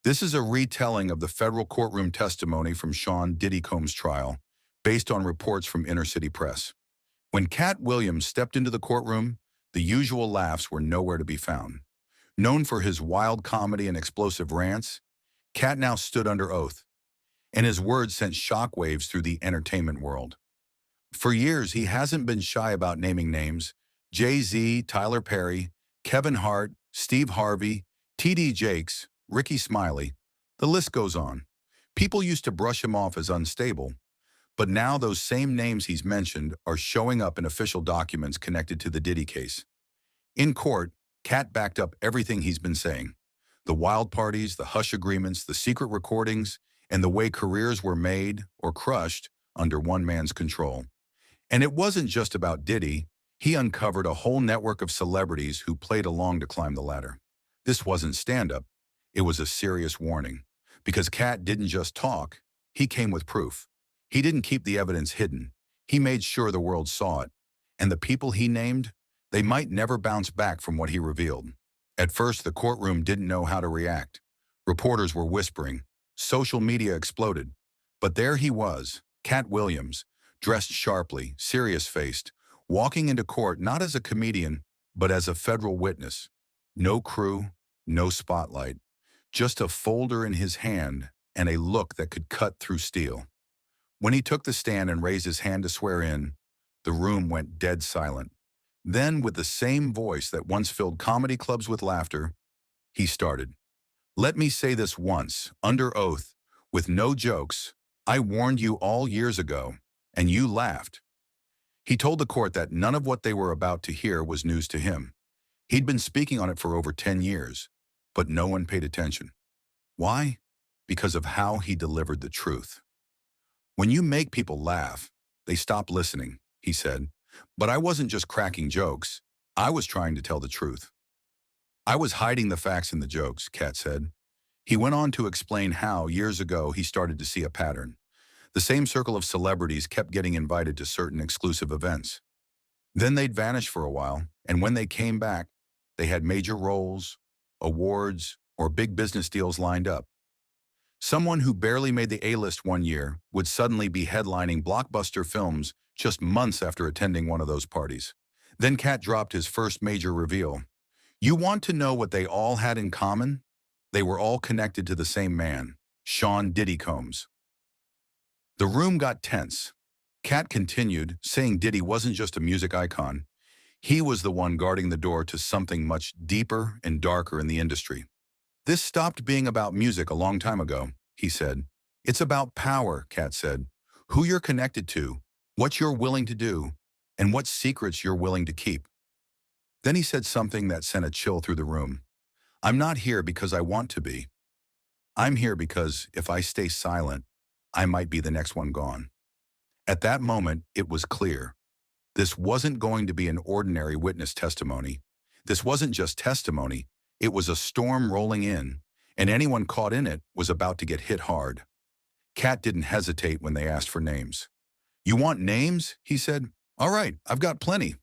This is a retelling of the federal courtroom testimony from Sean Diddy Combs' trial, based on reports from inner city press. When Katt Williams stepped into the courtroom, the usual laughs were nowhere to be found. Known for his wild comedy and explosive rants, Katt now stood under oath, and his words sent shockwaves through the entertainment world. For years, he hasn't been shy about naming names: Jay-Z, Tyler Perry, Kevin Hart, Steve Harvey, T.D. Jakes, Ricky Smiley. The list goes on. People used to brush him off as unstable, but now those same names he's mentioned are showing up in official documents connected to the Diddy case. In court, Katt backed up everything he's been saying. The wild parties, the hush agreements, the secret recordings, and the way careers were made or crushed under one man's control. And it wasn't just about Diddy. He uncovered a whole network of celebrities who played along to climb the ladder. This wasn't stand-up. It was a serious warning. Because Katt didn't just talk, he came with proof. He didn't keep the evidence hidden. He made sure the world saw it. And the people he named, they might never bounce back from what he revealed. At first, the courtroom didn't know how to react. Reporters were whispering. Social media exploded. But there he was, Katt Williams, dressed sharply, serious-faced, walking into court not as a comedian, but as a federal witness. No crew, no spotlight, just a folder in his hand and a look that could cut through steel. When he took the stand and raised his hand to swear in, the room went dead silent. Then, with the same voice that once filled comedy clubs with laughter, he started. "Let me say this once, under oath, with no jokes. I warned you all years ago, and you laughed." He told the court that none of what they were about to hear was news to him. He'd been speaking on it for over 10 years, but no one paid attention. Why? Because of how he delivered the truth. "When you make people laugh, they stop listening," he said. "But I wasn't just cracking jokes. I was trying to tell the truth. I was hiding the facts in the jokes," Katt said. He went on to explain how, years ago, he started to see a pattern. The same circle of celebrities kept getting invited to certain exclusive events. Then they'd vanish for a while, and when they came back, they had major roles, awards, or big business deals lined up. Someone who barely made the A-list one year would suddenly be headlining blockbuster films just months after attending one of those parties. Then Katt dropped his first major reveal. You want to know what they all had in common? They were all connected to the same man, Sean Diddy Combs. The room got tense. Katt continued, saying Diddy wasn't just a music icon. He was the one guarding the door to something much deeper and darker in the industry. "This stopped being about music a long time ago," he said. "It's about power," Katt said. "Who you're connected to, what you're willing to do, and what secrets you're willing to keep." Then he said something that sent a chill through the room. "I'm not here because I want to be. I'm here because if I stay silent, I might be the next one gone." At that moment, it was clear. This wasn't going to be an ordinary witness testimony. This wasn't just testimony. It was a storm rolling in, and anyone caught in it was about to get hit hard. Katt didn't hesitate when they asked for names. "You want names?" he said. "All right, I've got plenty."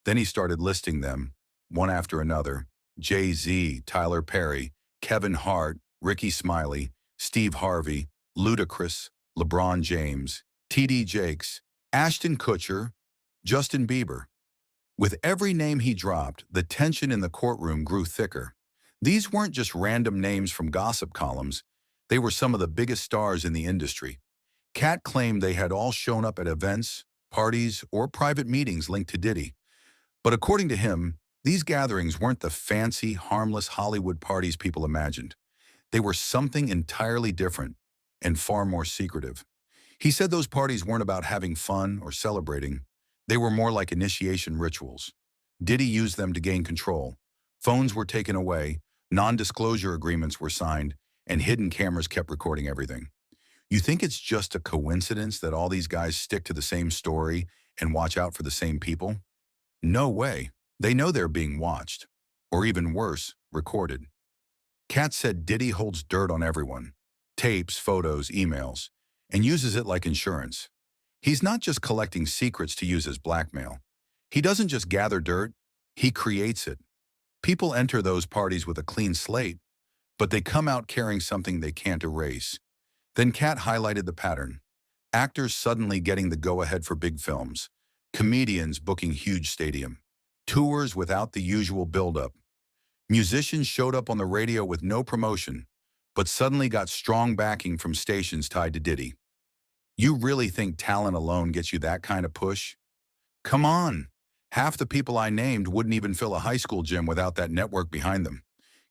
Then he started listing them, one after another. Jay-Z, Tyler Perry, Kevin Hart, Ricky Smiley, Steve Harvey, Ludacris, LeBron James, T.D. Jakes, Ashton Kutcher, Justin Bieber. With every name he dropped, the tension in the courtroom grew thicker. These weren't just random names from gossip columns. They were some of the biggest stars in the industry. Katt claimed they had all shown up at events, parties, or private meetings linked to Diddy. But according to him, these gatherings weren't the fancy, harmless Hollywood parties people imagined. They were something entirely different and far more secretive. He said those parties weren't about having fun or celebrating. They were more like initiation rituals. Diddy used them to gain control. Phones were taken away, non-disclosure agreements were signed, and hidden cameras kept recording everything. You think it's just a coincidence that all these guys stick to the same story and watch out for the same people? No way. They know they're being watched. Or even worse, recorded. Katt said Diddy holds dirt on everyone. Tapes, photos, emails. And uses it like insurance. He's not just collecting secrets to use as blackmail. He doesn't just gather dirt, he creates it. People enter those parties with a clean slate, but they come out carrying something they can't erase. Then Katt highlighted the pattern. Actors suddenly getting the go-ahead for big films. Comedians booking huge stadium. Tours without the usual build-up. Musicians showed up on the radio with no promotion, but suddenly got strong backing from stations tied to Diddy. You really think talent alone gets you that kind of push? Come on! Half the people I named wouldn't even fill a high school gym without that network behind them.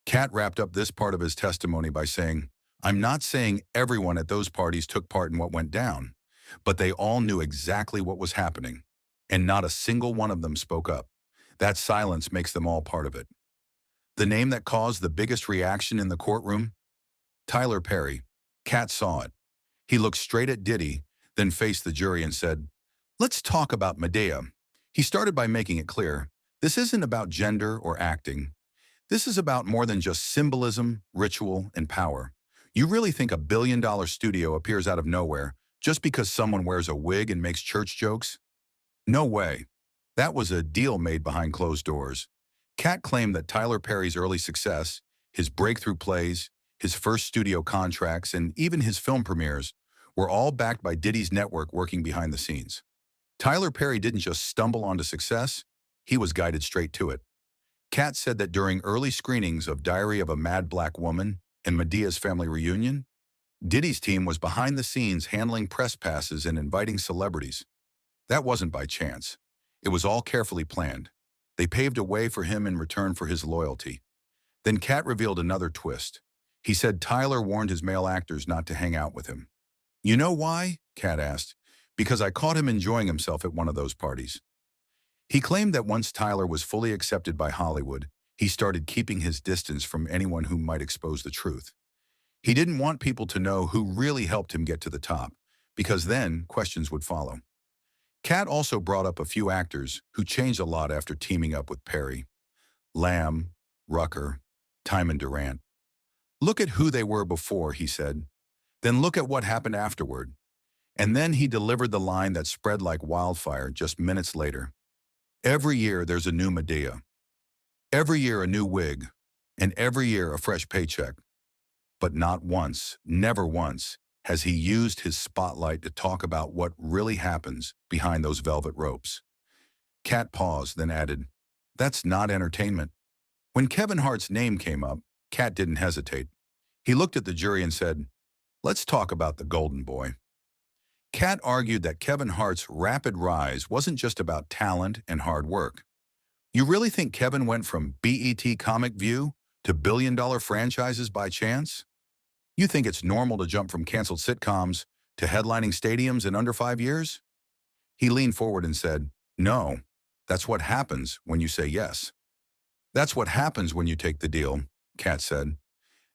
Katt wrapped up this part of his testimony by saying, "I'm not saying everyone at those parties took part in what went down, but they all knew exactly what was happening, and not a single one of them spoke up. That silence makes them all part of it." The name that caused the biggest reaction in the courtroom? Tyler Perry. Katt saw it. He looked straight at Diddy, then faced the jury and said, "Let's talk about Medea." He started by making it clear, this isn't about gender or acting. This is about more than just symbolism, ritual, and power. You really think a billion-dollar studio appears out of nowhere just because someone wears a wig and makes church jokes? No way. That was a deal made behind closed doors. Katt claimed that Tyler Perry's early success, his breakthrough plays, his first studio contracts, and even his film premieres were all backed by Diddy's network working behind the scenes. Tyler Perry didn't just stumble onto success, he was guided straight to it. Katt said that during early screenings of Diary of a Mad Black Woman and Medea's Family Reunion, Diddy's team was behind the scenes handling press passes and inviting celebrities. That wasn't by chance. It was all carefully planned. They paved a way for him in return for his loyalty. Then Katt revealed another twist. He said Tyler warned his male actors not to hang out with him. "You know why?" Katt asked. "Because I caught him enjoying himself at one of those parties." He claimed that once Tyler was fully accepted by Hollywood, he started keeping his distance from anyone who might expose the truth. He didn't want people to know who really helped him get to the top, because then questions would follow. Katt also brought up a few actors who changed a lot after teaming up with Perry. Lamb, Rucker, Timon Durant. "Look at who they were before," he said. "Then look at what happened afterward." And then he delivered the line that spread like wildfire just minutes later. "Every year there's a new Medea. Every year a new wig. And every year a fresh paycheck. But not once, never once, has he used his spotlight to talk about what really happens behind those velvet ropes." Katt paused, then added, "That's not entertainment." When Kevin Hart's name came up, Katt didn't hesitate. He looked at the jury and said, "Let's talk about the Golden Boy." Katt argued that Kevin Hart's rapid rise wasn't just about talent and hard work. You really think Kevin went from BET Comic View to billion-dollar franchises by chance? You think it's normal to jump from canceled sitcoms to headlining stadiums in under 5 years? He leaned forward and said, "No, that's what happens when you say yes." "That's what happens when you take the deal," Katt said.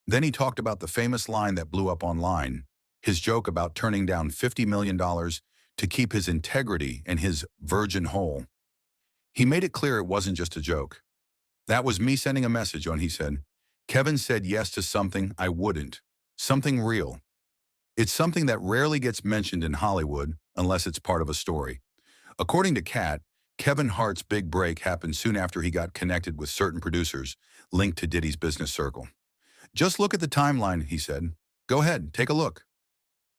Then he talked about the famous line that blew up online, his joke about turning down $50 million to keep his integrity and his virgin whole. He made it clear it wasn't just a joke. "That was me sending a message on," he said. "Kevin said yes to something I wouldn't. Something real. It's something that rarely gets mentioned in Hollywood unless it's part of a story." According to Katt, Kevin Hart's big break happened soon after he got connected with certain producers linked to Diddy's business circle. "Just look at the timeline," he said. "Go ahead, take a look.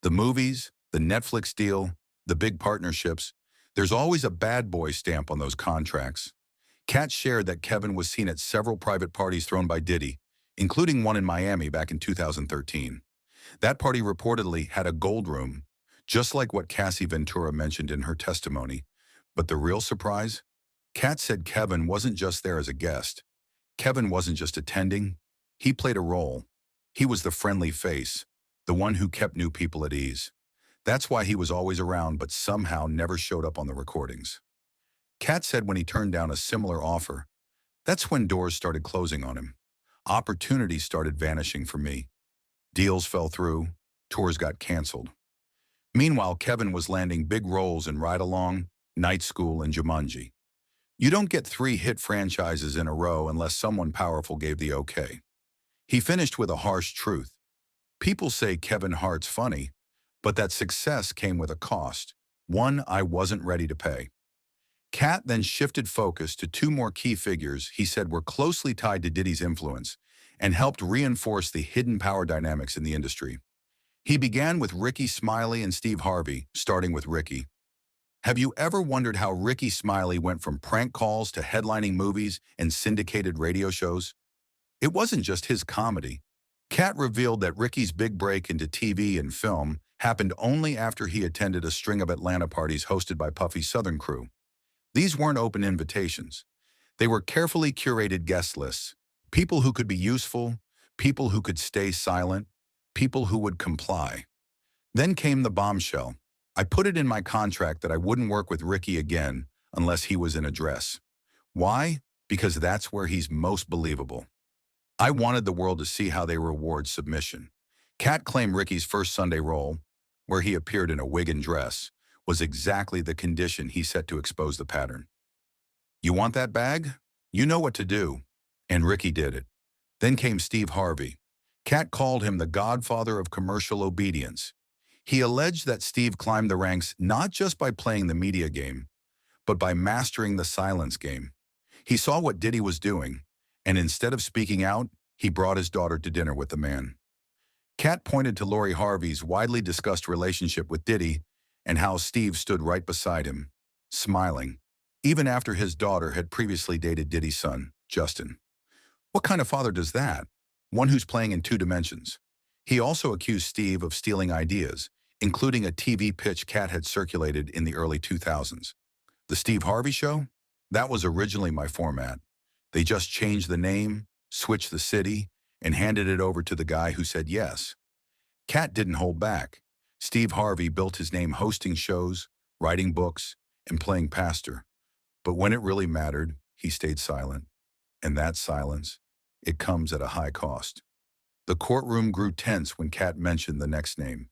The movies, the Netflix deal, the big partnerships, there's always a bad boy stamp on those contracts." Katt shared that Kevin was seen at several private parties thrown by Diddy, including one in Miami back in 2013. That party reportedly had a gold room, just like what Cassie Ventura mentioned in her testimony. But the real surprise? Katt said Kevin wasn't just there as a guest. Kevin wasn't just attending. He played a role. He was the friendly face, the one who kept new people at ease. That's why he was always around but somehow never showed up on the recordings. Katt said when he turned down a similar offer, that's when doors started closing on him. Opportunities started vanishing for me. Deals fell through. Tours got canceled. Meanwhile, Kevin was landing big roles in Ride Along, Night School, and Jumanji. You don't get 3 hit franchises in a row unless someone powerful gave the okay. He finished with a harsh truth. People say Kevin Hart's funny, but that success came with a cost, one I wasn't ready to pay. Katt then shifted focus to 2 more key figures he said were closely tied to Diddy's influence, and helped reinforce the hidden power dynamics in the industry. He began with Ricky Smiley and Steve Harvey, starting with Ricky. Have you ever wondered how Ricky Smiley went from prank calls to headlining movies and syndicated radio shows? It wasn't just his comedy. Katt revealed that Ricky's big break into TV and film happened only after he attended a string of Atlanta parties hosted by Puffy's Southern crew. These weren't open invitations. They were carefully curated guest lists. People who could be useful, people who could stay silent, people who would comply. Then came the bombshell. I put it in my contract that I wouldn't work with Ricky again unless he was in a dress. Why? Because that's where he's most believable. I wanted the world to see how they reward submission. Katt claimed Ricky's first Sunday role, where he appeared in a wig and dress, was exactly the condition he set to expose the pattern. You want that bag? You know what to do. And Ricky did it. Then came Steve Harvey. Katt called him the godfather of commercial obedience. He alleged that Steve climbed the ranks not just by playing the media game, but by mastering the silence game. He saw what Diddy was doing, and instead of speaking out, he brought his daughter to dinner with the man. Katt pointed to Lori Harvey's widely discussed relationship with Diddy and how Steve stood right beside him, smiling, even after his daughter had previously dated Diddy's son, Justin. What kind of father does that? One who's playing in two dimensions. He also accused Steve of stealing ideas, including a TV pitch Katt had circulated in the early 2000s. The Steve Harvey Show? That was originally my format. They just changed the name, switched the city, and handed it over to the guy who said yes. Katt didn't hold back. Steve Harvey built his name hosting shows, writing books, and playing pastor. But when it really mattered, he stayed silent. And that silence, it comes at a high cost. The courtroom grew tense when Katt mentioned the next name,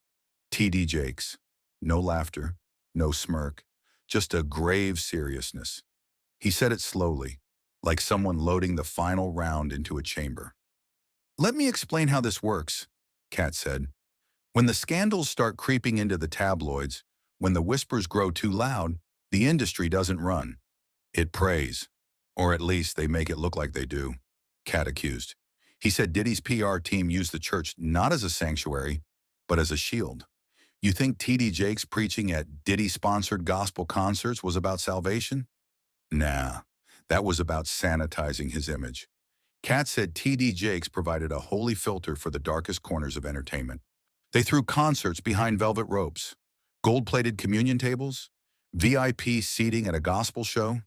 T.D. Jakes. No laughter, no smirk, just a grave seriousness. He said it slowly, like someone loading the final round into a chamber. Let me explain how this works, Katt said. When the scandals start creeping into the tabloids, when the whispers grow too loud, the industry doesn't run. It prays. Or at least they make it look like they do, Katt accused. He said Diddy's PR team used the church not as a sanctuary, but as a shield. You think T.D. Jakes preaching at Diddy-sponsored gospel concerts was about salvation? Nah, that was about sanitizing his image. Katt said T.D. Jakes provided a holy filter for the darkest corners of entertainment. They threw concerts behind velvet ropes, gold-plated communion tables, VIP seating at a gospel show.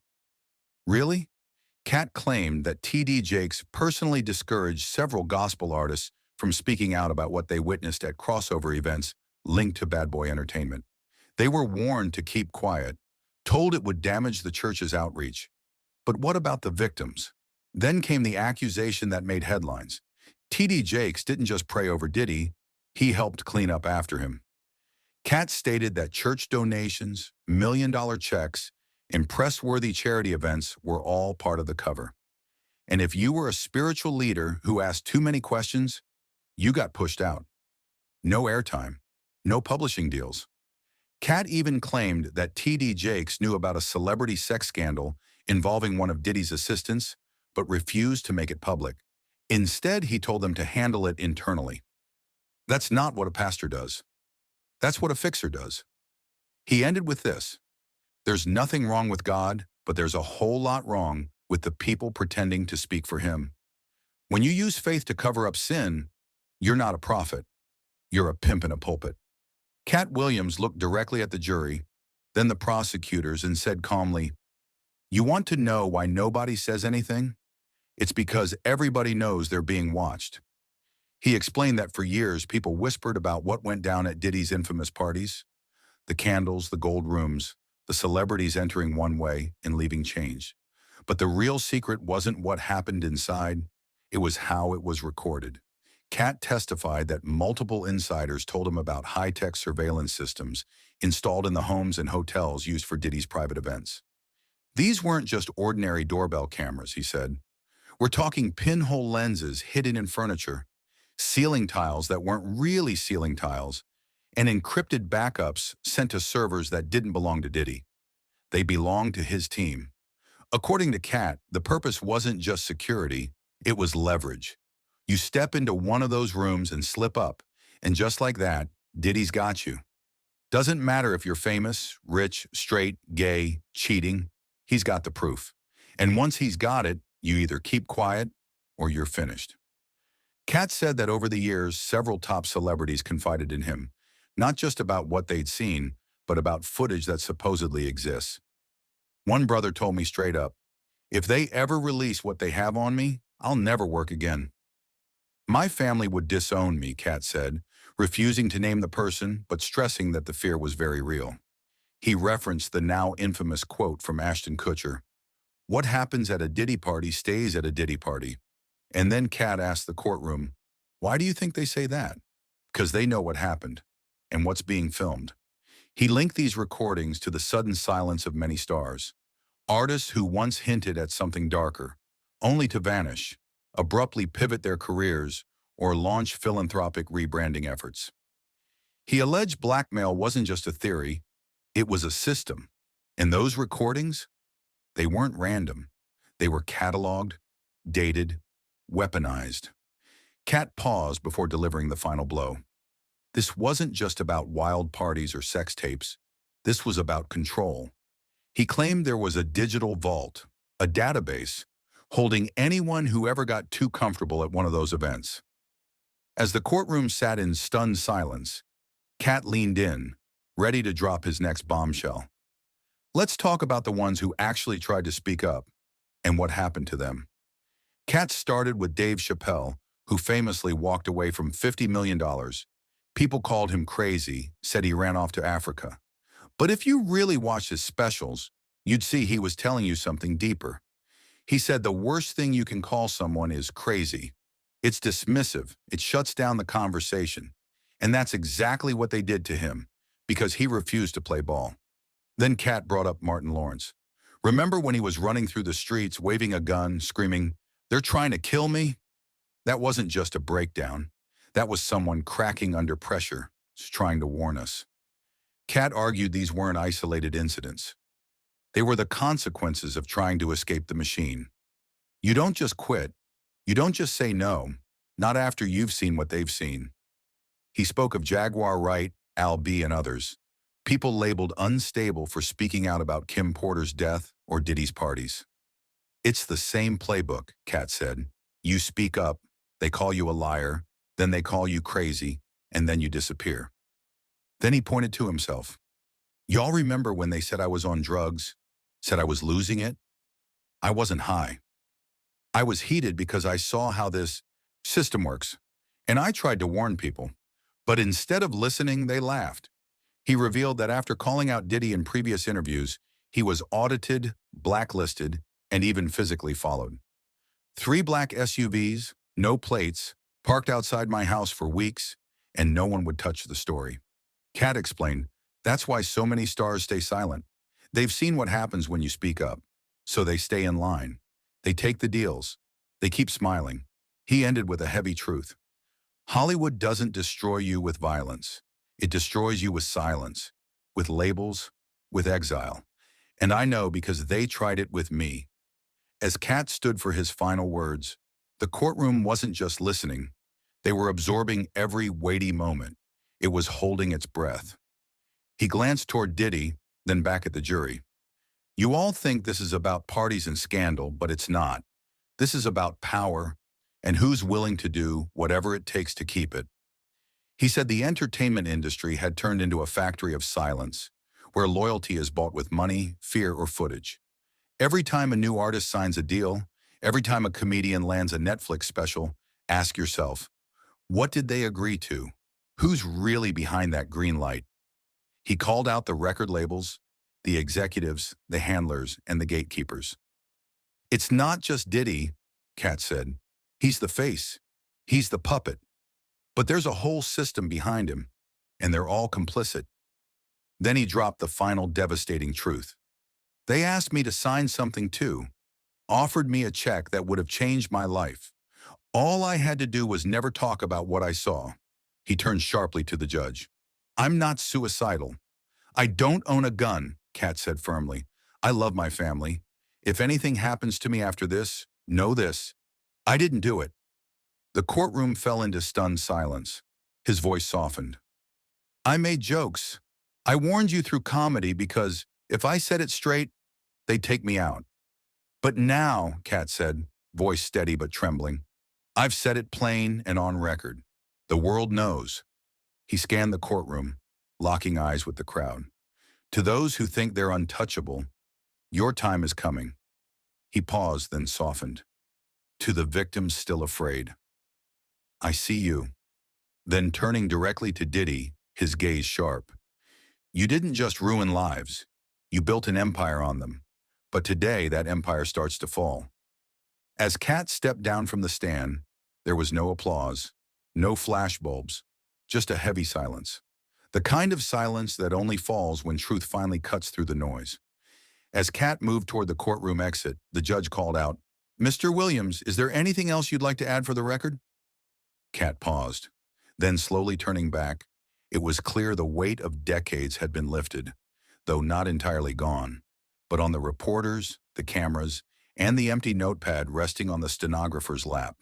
Really? Katt claimed that T.D. Jakes personally discouraged several gospel artists from speaking out about what they witnessed at crossover events linked to Bad Boy Entertainment. They were warned to keep quiet, told it would damage the church's outreach. But what about the victims? Then came the accusation that made headlines. T.D. Jakes didn't just pray over Diddy, he helped clean up after him. Katt stated that church donations, million-dollar checks, and press-worthy charity events were all part of the cover. And if you were a spiritual leader who asked too many questions, you got pushed out. No airtime, no publishing deals. Katt even claimed that T.D. Jakes knew about a celebrity sex scandal involving one of Diddy's assistants, but refused to make it public. Instead, he told them to handle it internally. That's not what a pastor does. That's what a fixer does. He ended with this. There's nothing wrong with God, but there's a whole lot wrong with the people pretending to speak for him. When you use faith to cover up sin, you're not a prophet. You're a pimp in a pulpit. Katt Williams looked directly at the jury, then the prosecutors, and said calmly, "You want to know why nobody says anything? It's because everybody knows they're being watched." He explained that for years, people whispered about what went down at Diddy's infamous parties. The candles, the gold rooms, the celebrities entering one way and leaving changed. But the real secret wasn't what happened inside, it was how it was recorded. Katt testified that multiple insiders told him about high-tech surveillance systems installed in the homes and hotels used for Diddy's private events. These weren't just ordinary doorbell cameras, he said. We're talking pinhole lenses hidden in furniture, ceiling tiles that weren't really ceiling tiles, and encrypted backups sent to servers that didn't belong to Diddy. They belonged to his team. According to Katt, the purpose wasn't just security, it was leverage. You step into one of those rooms and slip up, and just like that, Diddy's got you. Doesn't matter if you're famous, rich, straight, gay, cheating, he's got the proof. And once he's got it, you either keep quiet or you're finished. Katt said that over the years, several top celebrities confided in him, not just about what they'd seen, but about footage that supposedly exists. One brother told me straight up, if they ever release what they have on me, I'll never work again. My family would disown me, Katt said, refusing to name the person but stressing that the fear was very real. He referenced the now infamous quote from Ashton Kutcher, "What happens at a Diddy party stays at a Diddy party." And then Katt asked the courtroom, "Why do you think they say that?" Because they know what happened and what's being filmed. He linked these recordings to the sudden silence of many stars, artists who once hinted at something darker, only to vanish, abruptly pivot their careers, or launch philanthropic rebranding efforts. He alleged blackmail wasn't just a theory, it was a system. And those recordings, they weren't random. They were cataloged, dated, weaponized. Katt paused before delivering the final blow. This wasn't just about wild parties or sex tapes. This was about control. He claimed there was a digital vault, a database, holding anyone who ever got too comfortable at one of those events. As the courtroom sat in stunned silence, Katt leaned in, ready to drop his next bombshell. Let's talk about the ones who actually tried to speak up and what happened to them. Katt started with Dave Chappelle, who famously walked away from $50 million. People called him crazy, said he ran off to Africa. But if you really watched his specials, you'd see he was telling you something deeper. He said the worst thing you can call someone is crazy. It's dismissive, it shuts down the conversation. And that's exactly what they did to him, because he refused to play ball. Then Katt brought up Martin Lawrence. Remember when he was running through the streets, waving a gun, screaming, "They're trying to kill me"? That wasn't just a breakdown. That was someone cracking under pressure, trying to warn us. Katt argued these weren't isolated incidents. They were the consequences of trying to escape the machine. You don't just quit. You don't just say no, not after you've seen what they've seen. He spoke of Jaguar Wright, Al B, and others, people labeled unstable for speaking out about Kim Porter's death or Diddy's parties. It's the same playbook, Katt said. You speak up, they call you a liar, then they call you crazy, and then you disappear. Then he pointed to himself. Y'all remember when they said I was on drugs, said I was losing it? I wasn't high. I was heated because I saw how this system works, and I tried to warn people. But instead of listening, they laughed. He revealed that after calling out Diddy in previous interviews, he was audited, blacklisted, and even physically followed. 3 black SUVs, no plates, parked outside my house for weeks, and no one would touch the story. Katt explained, that's why so many stars stay silent. They've seen what happens when you speak up, so they stay in line. They take the deals. They keep smiling. He ended with a heavy truth. Hollywood doesn't destroy you with violence. It destroys you with silence, with labels, with exile. And I know because they tried it with me. As Katt stood for his final words, the courtroom wasn't just listening. They were absorbing every weighty moment. It was holding its breath. He glanced toward Diddy, then back at the jury. You all think this is about parties and scandal, but it's not. This is about power and who's willing to do whatever it takes to keep it. He said the entertainment industry had turned into a factory of silence, where loyalty is bought with money, fear, or footage. Every time a new artist signs a deal, every time a comedian lands a Netflix special, ask yourself, what did they agree to? Who's really behind that green light? He called out the record labels, the executives, the handlers, and the gatekeepers. It's not just Diddy, Katt said. He's the face. He's the puppet. But there's a whole system behind him, and they're all complicit. Then he dropped the final devastating truth. They asked me to sign something too, offered me a check that would have changed my life. All I had to do was never talk about what I saw. He turned sharply to the judge. I'm not suicidal. I don't own a gun, Katt said firmly. I love my family. If anything happens to me after this, know this. I didn't do it. The courtroom fell into stunned silence. His voice softened. I made jokes. I warned you through comedy because if I said it straight, they'd take me out. But now, Katt said, voice steady but trembling, I've said it plain and on record. The world knows. He scanned the courtroom, locking eyes with the crowd. To those who think they're untouchable, your time is coming. He paused, then softened. To the victims still afraid, I see you. Then turning directly to Diddy, his gaze sharp. You didn't just ruin lives. You built an empire on them. But today that empire starts to fall. As Katt stepped down from the stand, there was no applause, no flashbulbs, just a heavy silence. The kind of silence that only falls when truth finally cuts through the noise. As Katt moved toward the courtroom exit, the judge called out, Mr. Williams, is there anything else you'd like to add for the record? Katt paused. Then slowly turning back, it was clear the weight of decades had been lifted, though not entirely gone, but on the reporters, the cameras, and the empty notepad resting on the stenographer's lap.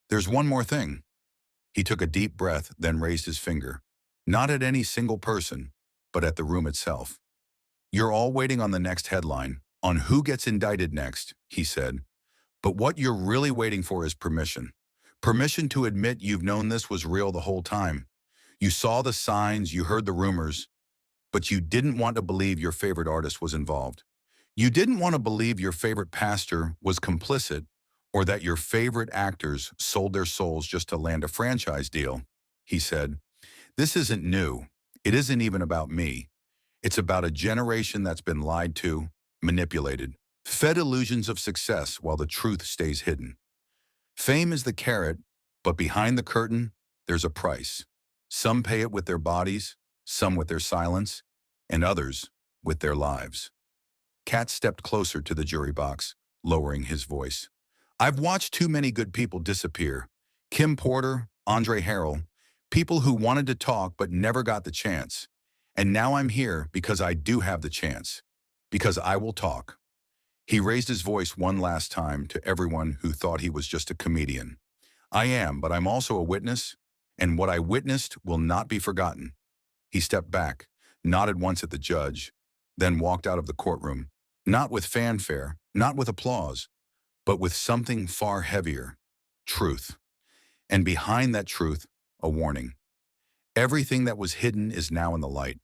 There's one more thing. He took a deep breath, then raised his finger, not at any single person, but at the room itself. You're all waiting on the next headline, on who gets indicted next, he said. But what you're really waiting for is permission. Permission to admit you've known this was real the whole time. You saw the signs, you heard the rumors, but you didn't want to believe your favorite artist was involved. You didn't want to believe your favorite pastor was complicit or that your favorite actors sold their souls just to land a franchise deal. He said, this isn't new. It isn't even about me. It's about a generation that's been lied to, manipulated, fed illusions of success while the truth stays hidden. Fame is the carrot, but behind the curtain, there's a price. Some pay it with their bodies, some with their silence, and others with their lives. Katt stepped closer to the jury box, lowering his voice. I've watched too many good people disappear. Kim Porter, Andre Harrell, people who wanted to talk but never got the chance. And now I'm here because I do have the chance. Because I will talk. He raised his voice one last time to everyone who thought he was just a comedian. I am, but I'm also a witness, and what I witnessed will not be forgotten. He stepped back, nodded once at the judge, then walked out of the courtroom, not with fanfare, not with applause, but with something far heavier, truth. And behind that truth, a warning. Everything that was hidden is now in the light.